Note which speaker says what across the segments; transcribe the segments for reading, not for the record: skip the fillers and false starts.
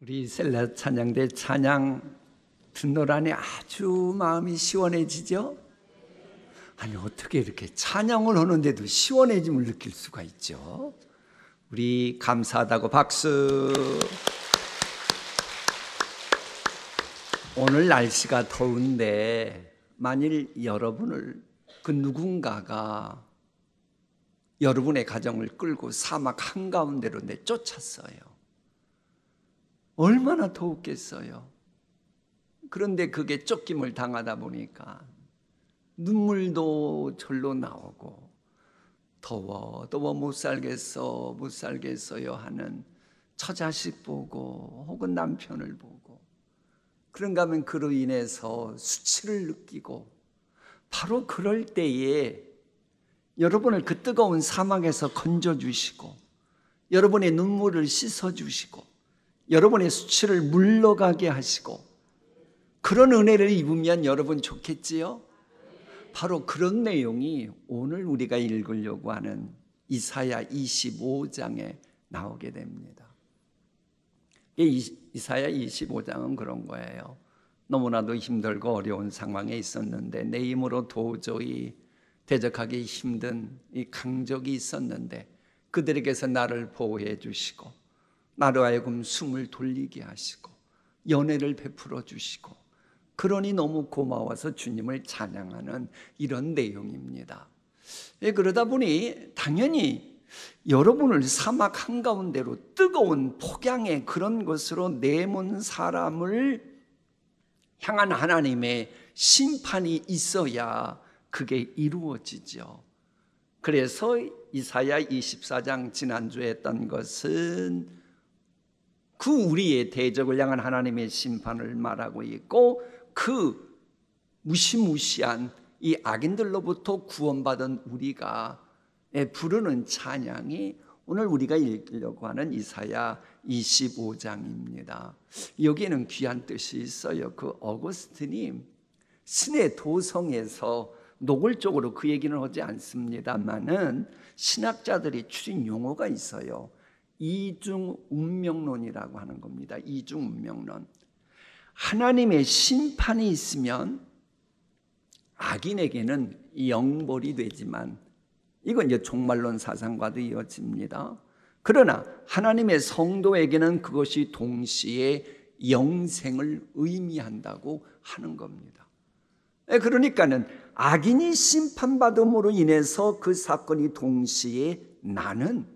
Speaker 1: 우리 셀라 찬양대 찬양 듣노라니 아주 마음이 시원해지죠? 아니 어떻게 이렇게 찬양을 하는데도 시원해짐을 느낄 수가 있죠? 우리 감사하다고 박수. 오늘 날씨가 더운데 만일 여러분을 그 누군가가 여러분의 가정을 끌고 사막 한가운데로 내쫓았어요. 얼마나 더웠겠어요. 그런데 그게 쫓김을 당하다 보니까 눈물도 절로 나오고 더워 못 살겠어요 하는 처자식 보고 혹은 남편을 보고 그런가 하면 그로 인해서 수치를 느끼고 바로 그럴 때에 여러분을 그 뜨거운 사막에서 건져주시고 여러분의 눈물을 씻어주시고 여러분의 수치를 물러가게 하시고 그런 은혜를 입으면 여러분 좋겠지요? 바로 그런 내용이 오늘 우리가 읽으려고 하는 이사야 25장에 나오게 됩니다. 이사야 25장은 그런 거예요. 너무나도 힘들고 어려운 상황에 있었는데 내 힘으로 도저히 대적하기 힘든 이 강적이 있었는데 그들에게서 나를 보호해 주시고 나로 하여금 숨을 돌리게 하시고 연애를 베풀어 주시고 그러니 너무 고마워서 주님을 찬양하는 이런 내용입니다. 그러다 보니 당연히 여러분을 사막 한가운데로 뜨거운 폭양의 그런 것으로 내몬 사람을 향한 하나님의 심판이 있어야 그게 이루어지죠. 그래서 이사야 24장 지난주에 했던 것은 그 우리의 대적을 향한 하나님의 심판을 말하고 있고 그 무시무시한 이 악인들로부터 구원받은 우리가 부르는 찬양이 오늘 우리가 읽으려고 하는 이사야 25장입니다. 여기에는 귀한 뜻이 있어요. 그 어거스틴이 신의 도성에서 노골적으로 그 얘기는 하지 않습니다만은 신학자들이 추린 용어가 있어요. 이중운명론이라고 하는 겁니다. 이중운명론. 하나님의 심판이 있으면 악인에게는 영벌이 되지만 이건 이제 종말론 사상과도 이어집니다. 그러나 하나님의 성도에게는 그것이 동시에 영생을 의미한다고 하는 겁니다. 그러니까는 악인이 심판받음으로 인해서 그 사건이 동시에 나는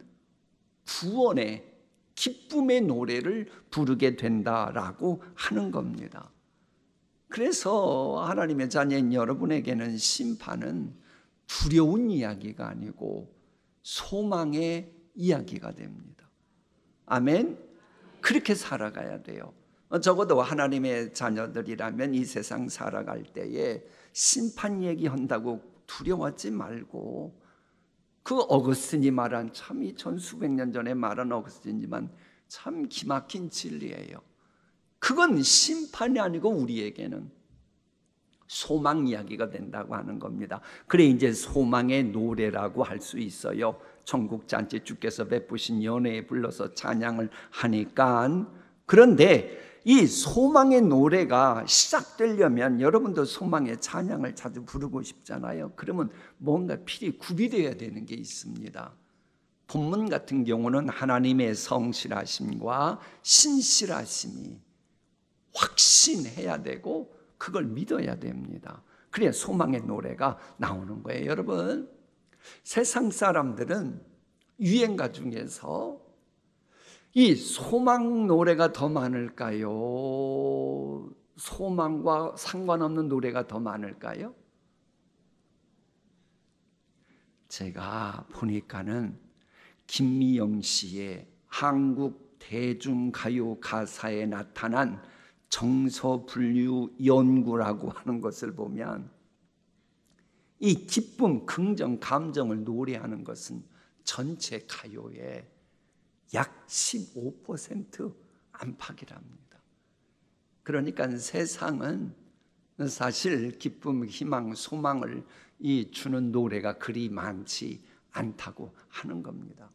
Speaker 1: 구원의 기쁨의 노래를 부르게 된다라고 하는 겁니다. 그래서 하나님의 자녀인 여러분에게는 심판은 두려운 이야기가 아니고 소망의 이야기가 됩니다. 아멘. 그렇게 살아가야 돼요. 적어도 하나님의 자녀들이라면 이 세상 살아갈 때에 심판 얘기한다고 두려워하지 말고 그 어거스틴이 말한 참 이 천수백 년 전에 말한 어거스틴이지만 참 기막힌 진리예요. 그건 심판이 아니고 우리에게는 소망 이야기가 된다고 하는 겁니다. 그래 이제 소망의 노래라고 할 수 있어요. 천국잔치 주께서 베푸신 연회에 불러서 찬양을 하니까. 그런데 이 소망의 노래가 시작되려면 여러분도 소망의 찬양을 자주 부르고 싶잖아요. 그러면 뭔가 필히 구비되어야 되는 게 있습니다. 본문 같은 경우는 하나님의 성실하심과 신실하심이 확신해야 되고 그걸 믿어야 됩니다. 그래야 소망의 노래가 나오는 거예요. 여러분, 세상 사람들은 유행가 중에서 이 소망 노래가 더 많을까요? 소망과 상관없는 노래가 더 많을까요? 제가 보니까는 김미영 씨의 한국 대중가요 가사에 나타난 정서분류 연구라고 하는 것을 보면 이 기쁨, 긍정, 감정을 노래하는 것은 전체 가요의 약 15% 안팎이랍니다. 그러니까 세상은 사실 기쁨, 희망, 소망을 주는 노래가 그리 많지 않다고 하는 겁니다.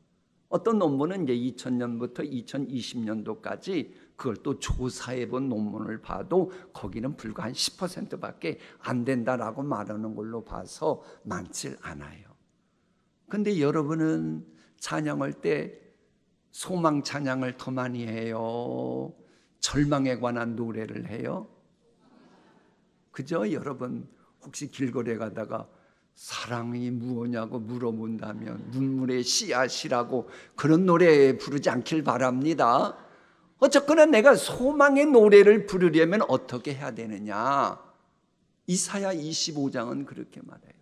Speaker 1: 어떤 논문은 이제 2000년부터 2020년도까지 그걸 또 조사해 본 논문을 봐도 거기는 불과 한 10%밖에 안 된다라고 말하는 걸로 봐서 많지 않아요. 근데 여러분은 찬양할 때 소망 찬양을 더 많이 해요? 절망에 관한 노래를 해요? 그죠? 여러분 혹시 길거리에 가다가 사랑이 무엇냐고 물어본다면 눈물의 씨앗이라고 그런 노래 부르지 않길 바랍니다. 어쨌거나 내가 소망의 노래를 부르려면 어떻게 해야 되느냐? 이사야 25장은 그렇게 말해요.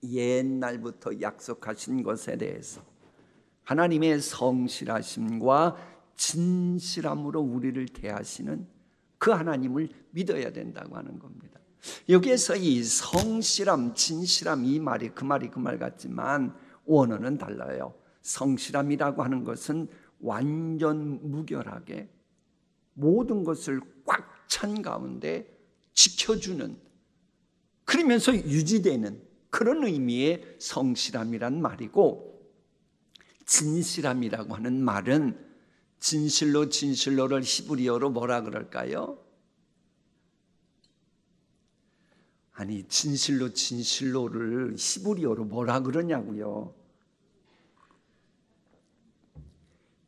Speaker 1: 옛날부터 약속하신 것에 대해서 하나님의 성실하심과 진실함으로 우리를 대하시는 그 하나님을 믿어야 된다고 하는 겁니다. 여기에서 이 성실함, 진실함 이 말이 그 말 같지만 원어는 달라요. 성실함이라고 하는 것은 완전 무결하게 모든 것을 꽉 찬 가운데 지켜주는, 그러면서 유지되는 그런 의미의 성실함이란 말이고, 진실함이라고 하는 말은 진실로 진실로를 히브리어로 뭐라 그럴까요? 아니 진실로 진실로를 히브리어로 뭐라 그러냐고요.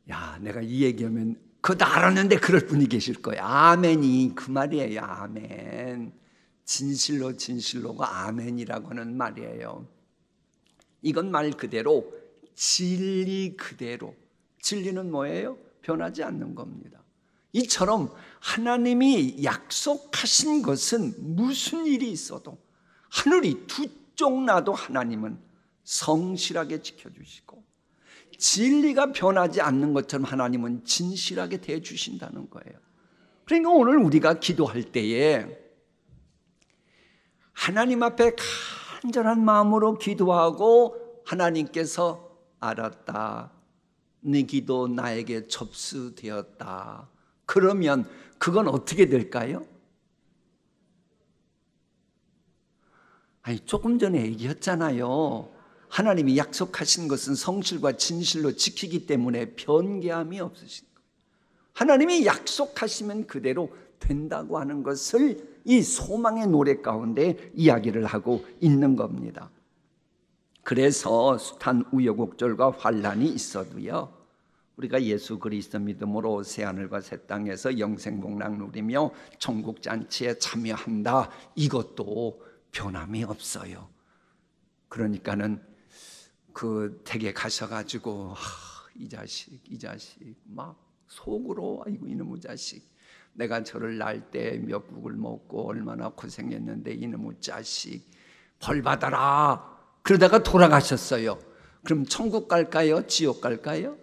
Speaker 1: 야, 내가 이 얘기하면 그거 알았는데 그럴 분이 계실 거예요. 아멘이 그 말이에요. 아멘. 진실로 진실로가 아멘이라고 하는 말이에요. 이건 말 그대로 진리 그대로. 진리는 뭐예요? 변하지 않는 겁니다. 이처럼 하나님이 약속하신 것은 무슨 일이 있어도 하늘이 두 쪽 나도 하나님은 성실하게 지켜주시고, 진리가 변하지 않는 것처럼 하나님은 진실하게 대해주신다는 거예요. 그러니까 오늘 우리가 기도할 때에 하나님 앞에 간절한 마음으로 기도하고 하나님께서 알았다, 네 기도 나에게 접수되었다, 그러면 그건 어떻게 될까요? 아니 조금 전에 얘기했잖아요. 하나님이 약속하신 것은 성실과 진실로 지키기 때문에 변개함이 없으신 거예요. 하나님이 약속하시면 그대로 된다고 하는 것을 이 소망의 노래 가운데 이야기를 하고 있는 겁니다. 그래서 숱한 우여곡절과 환난이 있어도요, 우리가 예수 그리스도 믿음으로 새하늘과 새 땅에서 영생복락 누리며 천국잔치에 참여한다, 이것도 변함이 없어요. 그러니까는 그 댁에 가셔가지고 이 자식 막 속으로 아이고 이놈의 자식, 내가 저를 낳을 때 미역국을 먹고 얼마나 고생했는데 이놈의 자식 벌 받아라, 그러다가 돌아가셨어요. 그럼 천국 갈까요? 지옥 갈까요?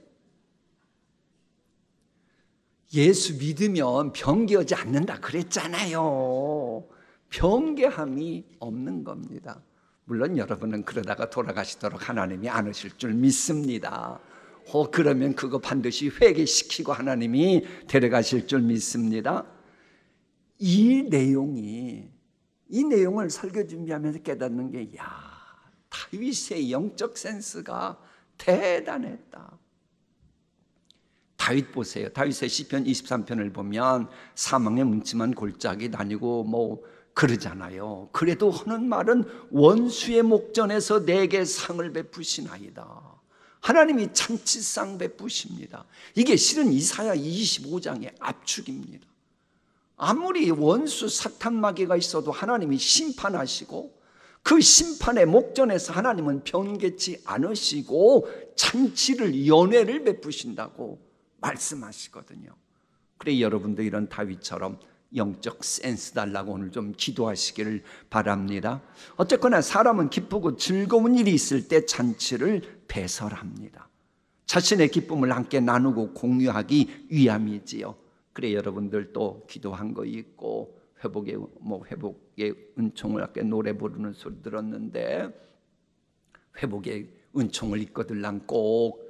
Speaker 1: 예수 믿으면 변개하지 않는다 그랬잖아요. 변개함이 없는 겁니다. 물론 여러분은 그러다가 돌아가시도록 하나님이 않으실 줄 믿습니다. 그러면 그거 반드시 회개시키고 하나님이 데려가실 줄 믿습니다. 이 내용을 설교 준비하면서 깨닫는 게, 다윗의 영적 센스가 대단했다. 다윗 보세요. 다윗의 시편 23편을 보면 사망의 뭉침한 골짜기 다니고 그러잖아요. 그래도 하는 말은 원수의 목전에서 내게 상을 베푸시나이다. 하나님이 잔치상 베푸십니다. 이게 실은 이사야 25장의 압축입니다. 아무리 원수 사탄 마귀가 있어도 하나님이 심판하시고, 그 심판의 목전에서 하나님은 변개치 않으시고 잔치를 연회를 베푸신다고 말씀하시거든요. 그래 여러분도 이런 다윗처럼 영적 센스 달라고 오늘 좀 기도하시기를 바랍니다. 어쨌거나 사람은 기쁘고 즐거운 일이 있을 때 잔치를 배설합니다. 자신의 기쁨을 함께 나누고 공유하기 위함이지요. 그래 여러분들 또 기도한 거 있고 회복의 은총을 아까 노래 부르는 소리 들었는데, 회복의 은총을 입거들랑 꼭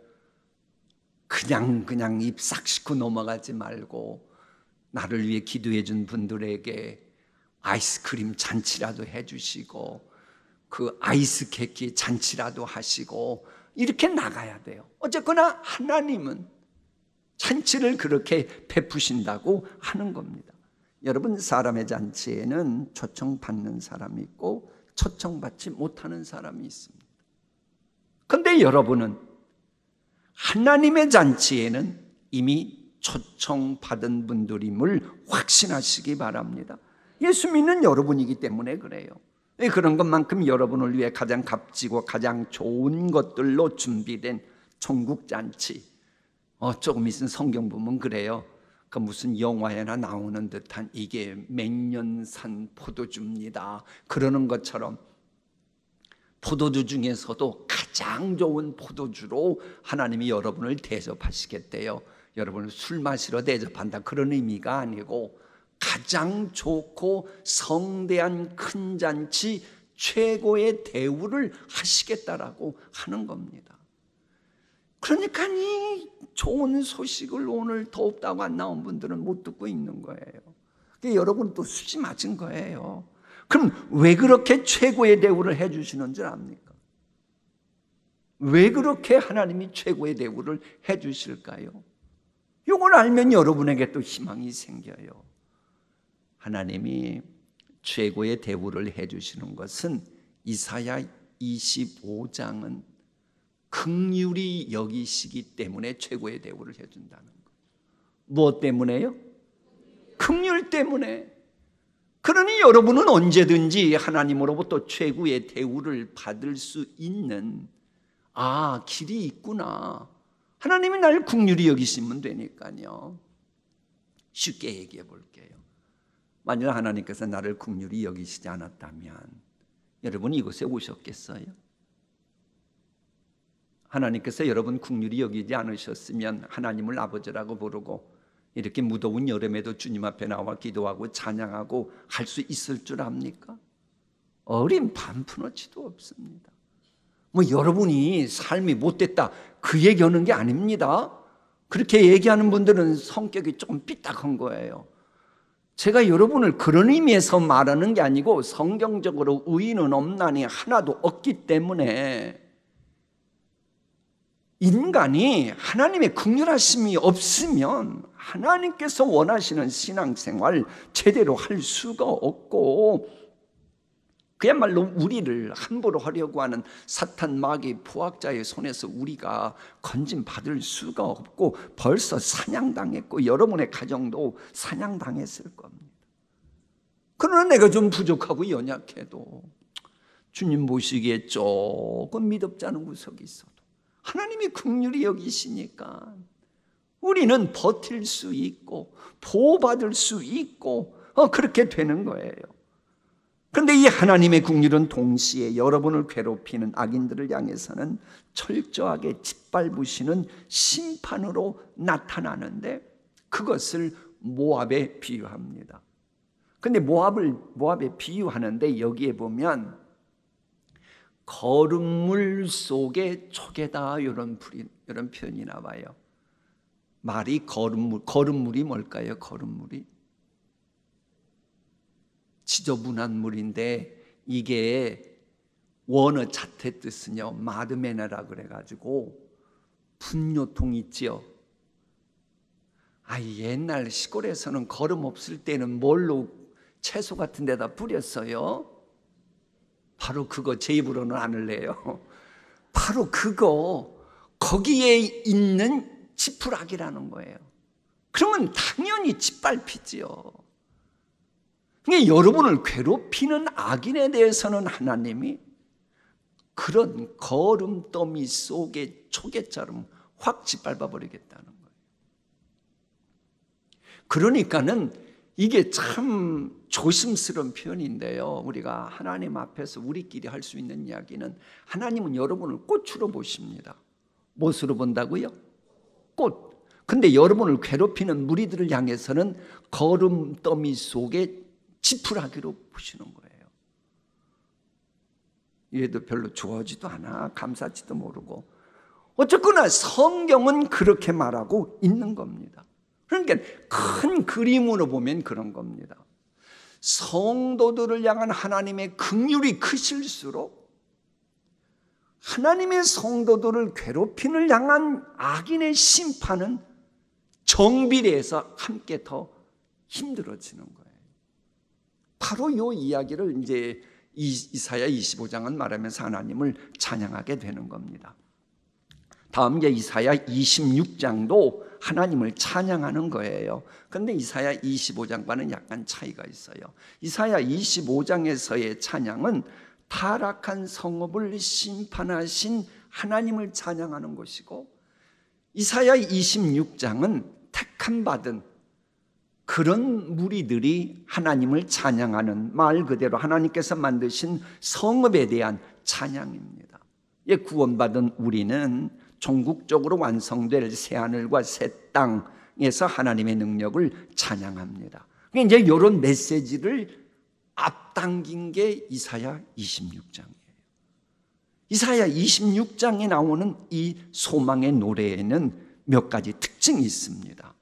Speaker 1: 그냥 입 싹 씻고 넘어가지 말고 나를 위해 기도해 준 분들에게 아이스크림 잔치라도 해주시고 그 아이스 케이크 잔치라도 하시고 이렇게 나가야 돼요. 어쨌거나 하나님은 잔치를 그렇게 베푸신다고 하는 겁니다. 여러분, 사람의 잔치에는 초청받는 사람이 있고 초청받지 못하는 사람이 있습니다. 그런데 여러분은 하나님의 잔치에는 이미 초청받은 분들임을 확신하시기 바랍니다. 예수 믿는 여러분이기 때문에 그래요. 그런 것만큼 여러분을 위해 가장 값지고 가장 좋은 것들로 준비된 천국잔치, 조금 있으면 성경 보면 그래요. 그 무슨 영화에나 나오는 듯한 이게 맹년산 포도주입니다, 그러는 것처럼 포도주 중에서도 가장 좋은 포도주로 하나님이 여러분을 대접하시겠대요. 여러분을 술 마시러 대접한다, 그런 의미가 아니고 가장 좋고 성대한 큰 잔치, 최고의 대우를 하시겠다라고 하는 겁니다. 그러니까 이 좋은 소식을 오늘 더웁다고 안 나온 분들은 못 듣고 있는 거예요. 여러분 또 수지 맞은 거예요. 그럼 왜 그렇게 최고의 대우를 해주시는 줄 압니까? 왜 그렇게 하나님이 최고의 대우를 해주실까요? 이걸 알면 여러분에게 또 희망이 생겨요. 하나님이 최고의 대우를 해주시는 것은 이사야 25장은 긍휼히 여기시기 때문에 최고의 대우를 해준다는 거예요. 무엇 때문에요? 긍휼 때문에. 그러니 여러분은 언제든지 하나님으로부터 최고의 대우를 받을 수 있는 길이 있구나. 하나님이 날 긍휼히 여기시면 되니까요. 쉽게 얘기해 볼게요. 만약 하나님께서 나를 긍휼히 여기시지 않았다면 여러분이 이곳에 오셨겠어요? 하나님께서 여러분 긍휼히 여기지 않으셨으면 하나님을 아버지라고 부르고 이렇게 무더운 여름에도 주님 앞에 나와 기도하고 찬양하고 할 수 있을 줄 압니까? 어린 반푼어치도 없습니다. 여러분이 삶이 못됐다, 그 얘기하는 게 아닙니다. 그렇게 얘기하는 분들은 성격이 조금 삐딱한 거예요. 제가 여러분을 그런 의미에서 말하는 게 아니고 성경적으로 의인은 없나니 하나도 없기 때문에 인간이 하나님의 긍휼하심이 없으면 하나님께서 원하시는 신앙생활 제대로 할 수가 없고 그야말로 우리를 함부로 하려고 하는 사탄 마귀 포악자의 손에서 우리가 건짐받을 수가 없고 벌써 사냥당했고 여러분의 가정도 사냥당했을 겁니다. 그러나 내가 좀 부족하고 연약해도 주님 보시기에 조금 미덥지 않은 구석이 있어도 하나님이 긍휼히 여기시니까 우리는 버틸 수 있고 보호받을 수 있고 그렇게 되는 거예요. 그런데 이 하나님의 긍휼은 동시에 여러분을 괴롭히는 악인들을 향해서는 철저하게 짓밟으시는 심판으로 나타나는데 그것을 모압에 비유합니다. 그런데 모압에 비유하는데 여기에 보면 거름물 속에 초계다 이런 표현이 나와요. 말이 거름물이 뭘까요? 거름물이 지저분한 물인데 이게 원어 자태 뜻은요 마드메나라 그래가지고 분뇨통 있지요. 옛날 시골에서는 거름 없을 때는 뭘로 채소 같은 데다 뿌렸어요? 바로 그거 제 입으로는 안 할래요. 바로 그거 거기에 있는 지푸라기라는 거예요. 그러면 당연히 짓밟히지요. 그러니까 여러분을 괴롭히는 악인에 대해서는 하나님이 그런 거름더미 속에 초계처럼 확 짓밟아 버리겠다는 거예요. 그러니까는 이게 참 조심스러운 표현인데요. 우리가 하나님 앞에서 우리끼리 할 수 있는 이야기는 하나님은 여러분을 꽃으로 보십니다. 무엇으로 본다고요? 꽃. 근데 여러분을 괴롭히는 무리들을 향해서는 거름더미 속에 지푸라기로 보시는 거예요. 얘도 별로 좋아하지도 않아. 감사지도 모르고. 어쨌거나 성경은 그렇게 말하고 있는 겁니다. 그러니까 큰 그림으로 보면 그런 겁니다. 성도들을 향한 하나님의 긍휼이 크실수록 하나님의 성도들을 괴롭힘을 향한 악인의 심판은 정비례해서 함께 더 힘들어지는 거예요. 바로 이 이야기를 이제 이사야 25장은 말하면서 하나님을 찬양하게 되는 겁니다. 다음 게 이사야 26장도 하나님을 찬양하는 거예요. 그런데 이사야 25장과는 약간 차이가 있어요. 이사야 25장에서의 찬양은 타락한 성읍을 심판하신 하나님을 찬양하는 것이고, 이사야 26장은 택함 받은 그런 무리들이 하나님을 찬양하는, 말 그대로 하나님께서 만드신 성읍에 대한 찬양입니다. 구원받은 우리는 종국적으로 완성될 새하늘과 새 땅에서 하나님의 능력을 찬양합니다. 이제 이런 메시지를 앞당긴 게 이사야 26장이에요. 이사야 26장에 나오는 이 소망의 노래에는 몇 가지 특징이 있습니다.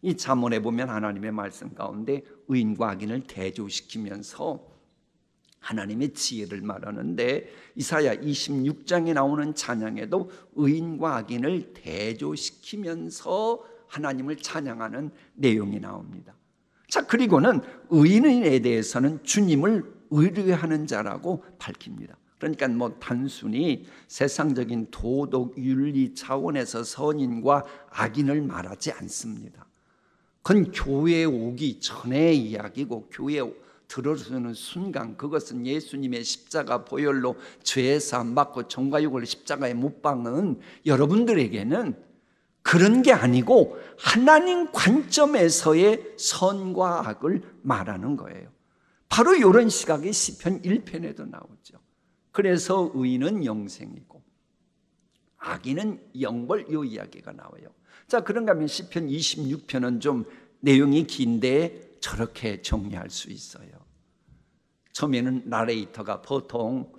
Speaker 1: 이 잠언에 보면 하나님의 말씀 가운데 의인과 악인을 대조시키면서 하나님의 지혜를 말하는데, 이사야 26장에 나오는 찬양에도 의인과 악인을 대조시키면서 하나님을 찬양하는 내용이 나옵니다. 자, 그리고는 의인에 대해서는 주님을 의뢰하는 자라고 밝힙니다. 그러니까 단순히 세상적인 도덕 윤리 차원에서 선인과 악인을 말하지 않습니다. 그건 교회에 오기 전의 이야기고, 교회에 들어서는 순간 그것은 예수님의 십자가 보혈로 죄 사함 받고 종과 육을 십자가에 못 박는 여러분들에게는 그런 게 아니고 하나님 관점에서의 선과 악을 말하는 거예요. 바로 이런 시각이 시편 1편에도 나오죠. 그래서 의인은 영생이고 악인은 영벌, 이 이야기가 나와요. 자, 그런가 하면 시편 26편은 좀 내용이 긴데 저렇게 정리할 수 있어요. 처음에는 나레이터가, 보통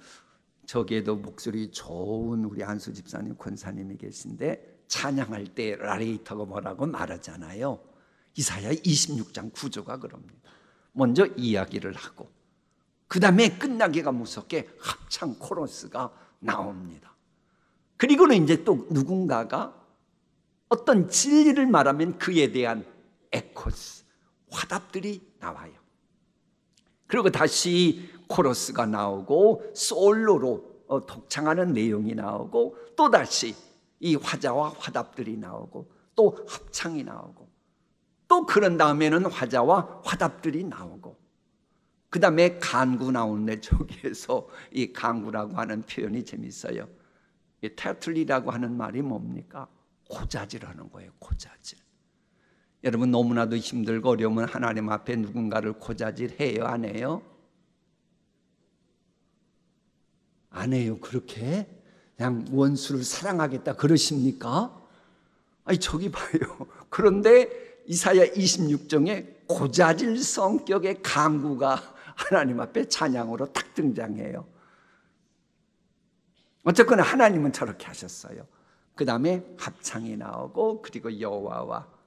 Speaker 1: 저기에도 목소리 좋은 우리 안수 집사님, 권사님이 계신데 찬양할 때 나레이터가 뭐라고 말하잖아요. 이사야 26장 구조가 그럽니다. 먼저 이야기를 하고 그 다음에 끝나기가 무섭게 합창 코러스가 나옵니다. 그리고는 이제 또 누군가가 어떤 진리를 말하면 그에 대한 에코스, 화답들이 나와요. 그리고 다시 코러스가 나오고 솔로로 독창하는 내용이 나오고, 또 다시 이 화자와 화답들이 나오고, 또 합창이 나오고, 또 그런 다음에는 화자와 화답들이 나오고, 그 다음에 간구 나오는데 저기에서 이 간구라고 하는 표현이 재밌어요. 이 테틀리라고 하는 말이 뭡니까? 고자질하는 거예요. 고자질. 여러분, 너무나도 힘들고 어려우면 하나님 앞에 누군가를 고자질해요? 안 해요? 안 해요. 그렇게 그냥 원수를 사랑하겠다 그러십니까? 아니, 저기 봐요. 그런데 이사야 26장에 고자질 성격의 간구가 하나님 앞에 찬양으로 딱 등장해요. 어쨌거나 하나님은 저렇게 하셨어요. 그 다음에 합창이 나오고, 그리고 여호와와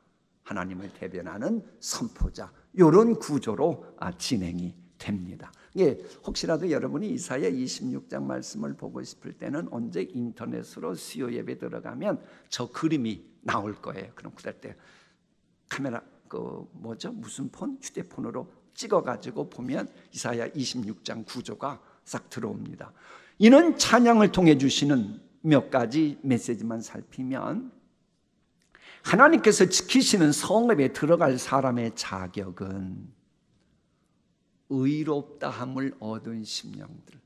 Speaker 1: 하나님을 대변하는 선포자, 이런 구조로 진행이 됩니다. 혹시라도 여러분이 이사야 26장 말씀을 보고 싶을 때는 언제 인터넷으로 수요 예배 들어가면 저 그림이 나올 거예요. 그럼 그때 카메라 무슨 폰? 휴대폰으로 찍어가지고 보면 이사야 26장 구조가 싹 들어옵니다. 이는 찬양을 통해 주시는 몇 가지 메시지만 살피면, 하나님께서 지키시는 성읍에 들어갈 사람의 자격은 의롭다함을 얻은 심령들,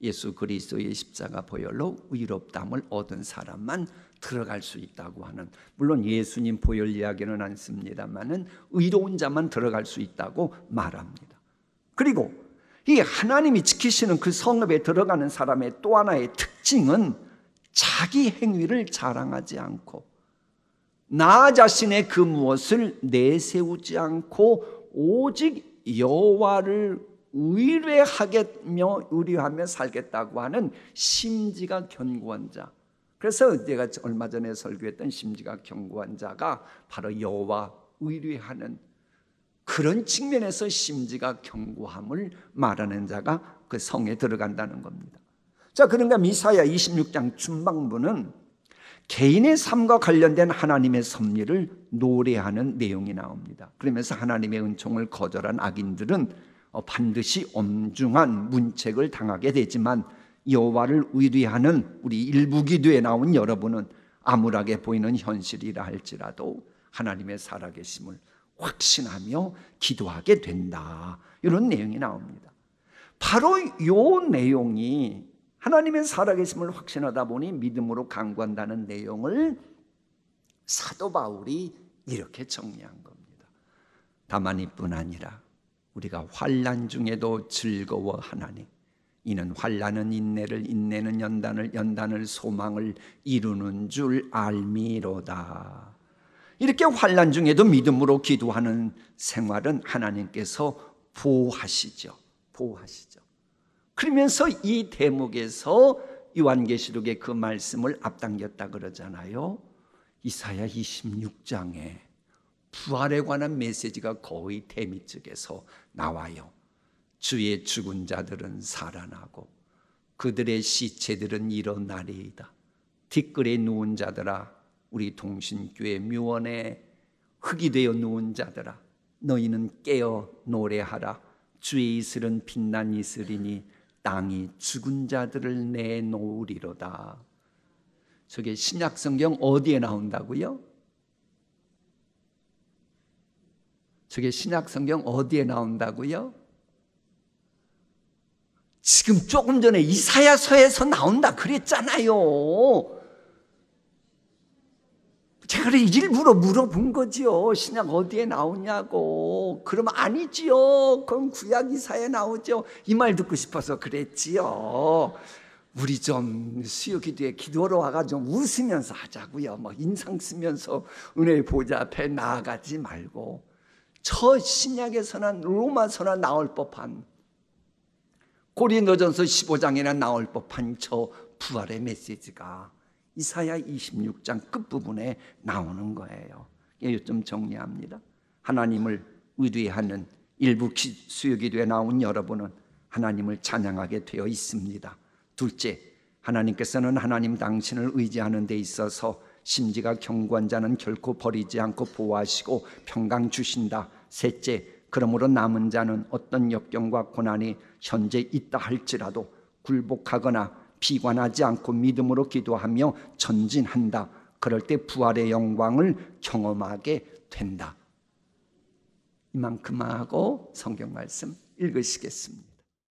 Speaker 1: 예수 그리스도의 십자가 보혈로 의롭다함을 얻은 사람만 들어갈 수 있다고 하는, 물론 예수님 보혈 이야기는 않습니다만은 의로운 자만 들어갈 수 있다고 말합니다. 그리고 이 하나님이 지키시는 그 성읍에 들어가는 사람의 또 하나의 특징은 자기 행위를 자랑하지 않고 나 자신의 그 무엇을 내세우지 않고 오직 여호와를 의뢰하며 살겠다고 하는 심지가 견고한 자. 그래서 제가 얼마 전에 설교했던 심지가 견고한 자가 바로 여호와 의뢰하는 그런 측면에서 심지가 견고함을 말하는 자가 그 성에 들어간다는 겁니다. 자, 그런가 이사야 26장 중반부는 개인의 삶과 관련된 하나님의 섭리를 노래하는 내용이 나옵니다. 그러면서 하나님의 은총을 거절한 악인들은 반드시 엄중한 문책을 당하게 되지만, 여호와를 의뢰하는 우리 일부 기도에 나온 여러분은 암울하게 보이는 현실이라 할지라도 하나님의 살아계심을 확신하며 기도하게 된다, 이런 내용이 나옵니다. 바로 이 내용이 하나님의 살아계심을 확신하다 보니 믿음으로 강구한다는 내용을 사도 바울이 이렇게 정리한 겁니다. 다만 이뿐 아니라 우리가 환난 중에도 즐거워하나니 이는 환난은 인내를, 인내는 연단을, 연단을 소망을 이루는 줄 알미로다. 이렇게 환난 중에도 믿음으로 기도하는 생활은 하나님께서 보호하시죠. 그러면서 이 대목에서 요한계시록의 그 말씀을 앞당겼다 그러잖아요. 이사야 26장에 부활에 관한 메시지가 거의 대미쪽에서 나와요. 주의 죽은 자들은 살아나고 그들의 시체들은 일어나리이다. 뒷글에 누운 자들아, 우리 동신교회 묘원에 흙이 되어 누운 자들아, 너희는 깨어 노래하라. 주의 이슬은 빛난 이슬이니 땅이 죽은 자들을 내놓으리로다. 저게 신약성경 어디에 나온다고요? 저게 신약성경 어디에 나온다고요? 지금 조금 전에 이사야서에서 나온다 그랬잖아요. 제가 일부러 물어본 거지요. 신약 어디에 나오냐고. 그러면 아니지요. 그럼 구약 이사야에 나오죠. 이 말 듣고 싶어서 그랬지요. 우리 좀 수요 기도에 기도하러 와가 좀 웃으면서 하자고요. 뭐 인상 쓰면서 은혜의 보좌 앞에 나아가지 말고, 저 신약에서나 로마서나 나올 법한, 고린도전서 15장에나 나올 법한 저 부활의 메시지가 이사야 26장 끝부분에 나오는 거예요. 이거 좀 정리합니다. 하나님을 의뢰하는 일부 수요기도에 나온 여러분은 하나님을 찬양하게 되어 있습니다. 둘째, 하나님께서는 하나님 당신을 의지하는 데 있어서 심지가 견고한 자는 결코 버리지 않고 보호하시고 평강 주신다. 셋째, 그러므로 남은 자는 어떤 역경과 고난이 현재 있다 할지라도 굴복하거나 비관하지 않고 믿음으로 기도하며 전진한다. 그럴 때 부활의 영광을 경험하게 된다. 이만큼만 하고 성경 말씀 읽으시겠습니다.